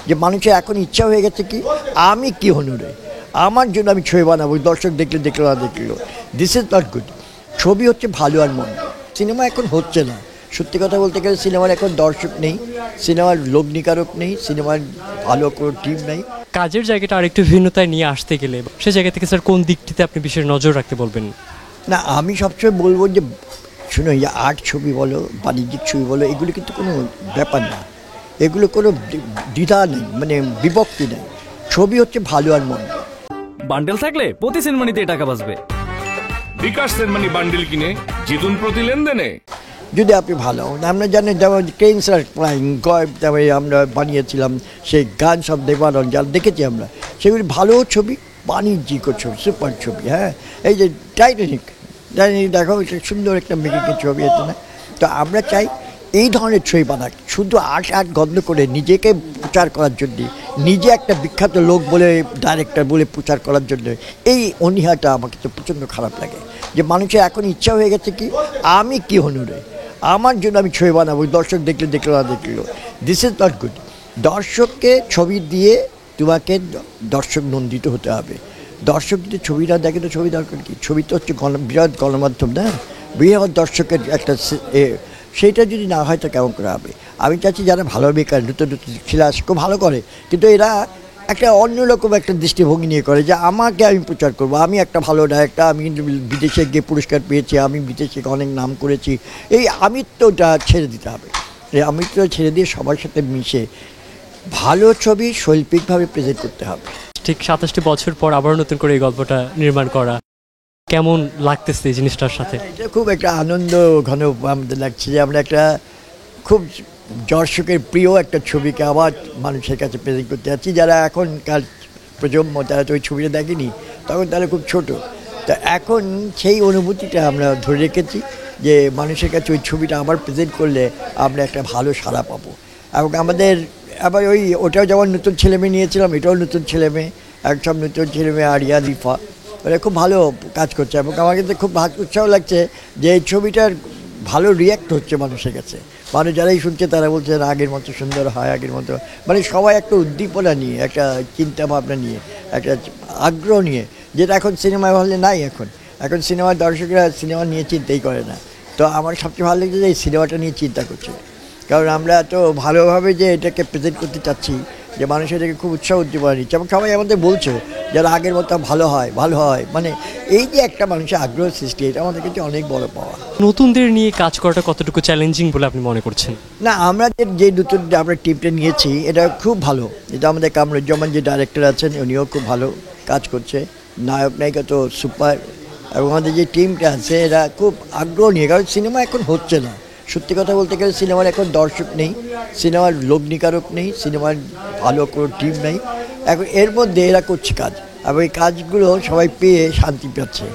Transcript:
যে মানুষের এখন ইচ্ছা হয়ে গেছে কি আমি কি হনুরে আমার জন্য আমি ছবি বানাবো, দর্শক দেখলে দেখলো না দেখলো, দিস ইজ নট গুড। ছবি হচ্ছে ভালো আর মন্দ, সিনেমা এখন হচ্ছে না। সত্যি কথা বলতে গেলে সিনেমার এখন দর্শক নেই, সিনেমার লগ্নিকারক নেই, সিনেমার ভালো কোনো টিম নেই। কাজের জায়গাটা আরেকটু ভিন্নতায় নিয়ে আসতে গেলে সে জায়গা থেকে স্যার কোন দিকটিতে আপনি বিশেষ নজর রাখতে বলবেন? না, আমি সবসময় বলবো যে শুনো, এই আর্ট ছবি বলো, বাণিজ্যিক ছবি বলো, এগুলো কিন্তু কোনো ব্যাপার না, এগুলো কোনো দ্বিধা নেই, মানে বিভক্তি নেই। ছবি হচ্ছে ভালো আর মন্দ। বান্ডেল থাকলে প্রতি সেনমানিতে টাকা বাঁচবে। বিকাশ সেনমানি বান্ডেল কিনে জিতুন প্রতি লেনদেনে। যদি আপনি ভালো, আমরা জানি যেমন ক্রেনস আর ফ্লাইং গয়েব, তারপরে আমরা বানিয়েছিলাম সেই গান সব দেবানন, যা দেখেছি আমরা, সেগুলি ভালো ছবি, বাণিজ্যিক ছবি, সুপার ছবি। হ্যাঁ, এই যে টাইটানিক দেখো, সুন্দর একটা মেকিংয়ের ছবি, এতো না? তো আমরা চাই এই ধরনের ছবি বানাক, শুধু আট গন্ধ করে নিজেকে প্রচার করার জন্যে, নিজে একটা বিখ্যাত লোক বলে, ডাইরেক্টর বলে প্রচার করার জন্য। এই অনীহাটা আমাকে তো প্রচণ্ড খারাপ লাগে, যে মানুষের এখন ইচ্ছা হয়ে গেছে কি আমি কি হনুরে আমার জন্য আমি ছবি বানাবো, দর্শক দেখলে দেখলো না দেখলো, দিস ইজ নট গুড। দর্শককে ছবি দিয়ে তোমাকে দর্শক নন্দিত হতে হবে। দর্শক যদি ছবি না দেখে তো ছবি দরকার কি? ছবি তো হচ্ছে বিরাট গণমাধ্যম, না? বৃহৎ দর্শকের একটা সেইটা যদি না হয় তো কেমন করে হবে? আমি চাচ্ছি যারা ভালো বেকার, নতুন নতুন ছিলাস খুব ভালো করে, কিন্তু এরা একটা অন্যরকম একটা দৃষ্টিভঙ্গি নিয়ে করে যে আমাকে আমি প্রচার করবো, আমি একটা ভালো ডাইরেক্টর, আমি কিন্তু বিদেশে গিয়ে পুরস্কার পেয়েছি, আমি বিদেশে অনেক নাম করেছি। এই আমিত্বটা ছেড়ে দিতে হবে। এই আমিত্ব ছেড়ে দিয়ে সবার সাথে মিশে ভালো ছবি শৈল্পিকভাবে প্রেজেন্ট করতে হবে। ঠিক 27টি বছর পর আবার নতুন করে এই গল্পটা নির্মাণ করা কেমন লাগতেছে এই জিনিসটার সাথে? এটা খুব একটা আনন্দ ঘন আমাদের লাগছে যে আমরা একটা খুব দর্শকের প্রিয় একটা ছবিকে আবার মানুষের কাছে প্রেজেন্ট করতে যাচ্ছি। যারা এখনকার প্রজন্ম, তারা তো ওই ছবিটা দেখেনি, তখন তারা খুব ছোট। তো এখন সেই অনুভূতিটা আমরা ধরে রেখেছি যে মানুষের কাছে ওই ছবিটা আবার প্রেজেন্ট করলে আমরা একটা ভালো সাড়া পাবো। এবং আমাদের আবার ওটাও যেমন নতুন ছেলেমেয়ে নিয়েছিলাম, এটাও নতুন ছেলেমেয়ে, একসব নতুন ছেলেমেয়ে, আরিয়া, রিফা, ওরা খুব ভালো কাজ করছে। এবং আমার কিন্তু খুব উৎসাহ লাগছে যে এই ছবিটার ভালো রিয়্যাক্ট হচ্ছে মানুষের কাছে। মানুষ যারাই শুনছে তারা বলছে আগের মতো সুন্দর হয়, আগের মতো, মানে সবাই একটা উদ্দীপনা নিয়ে, একটা চিন্তা ভাবনা নিয়ে, একটা আগ্রহ নিয়ে, যেটা এখন সিনেমা হলে নাই। এখন সিনেমার দর্শকরা সিনেমা নিয়ে চিন্তাই করে না। তো আমার সবচেয়ে ভালো লাগছে যে এই সিনেমাটা নিয়ে চিন্তা করছে, কারণ আমরা তো ভালোভাবে যে এটাকে প্রেজেন্ট করতে চাচ্ছি, যে মানুষ এটাকে খুব উৎসাহ উদ্দীপনা নিচ্ছে। এবং সবাই আমাদের বলছে যারা আগের মতো ভালো হয়, মানে এই যে একটা মানুষের আগ্রহ সৃষ্টি, এটা আমাদের কাছে অনেক বড় পাওয়া। নতুনদের নিয়ে কাজ করাটা কতটুকু চ্যালেঞ্জিং বলে আপনি মনে করছেন? না, আমরা যে নতুন আমরা টিমটা নিয়েছি এটা খুব ভালো। এটা আমাদের কামরুজ্জামান যে ডাইরেক্টর আছেন, উনিও খুব ভালো কাজ করছে, নায়ক নায়িকা তো সুপার। এবং আমাদের যে টিমটা আছে এরা খুব আগ্রহ নিয়ে, কারণ সিনেমা এখন হচ্ছে না। সত্যি কথা বলতে গেলে সিনেমার এখন দর্শক নেই, সিনেমার লগ্নিকারক নেই, সিনেমার ভালো কোনো টিম নেই। এখন এর মধ্যে এরা করছে কাজ, এবং এই কাজগুলো সবাই পেয়ে শান্তি পাচ্ছে।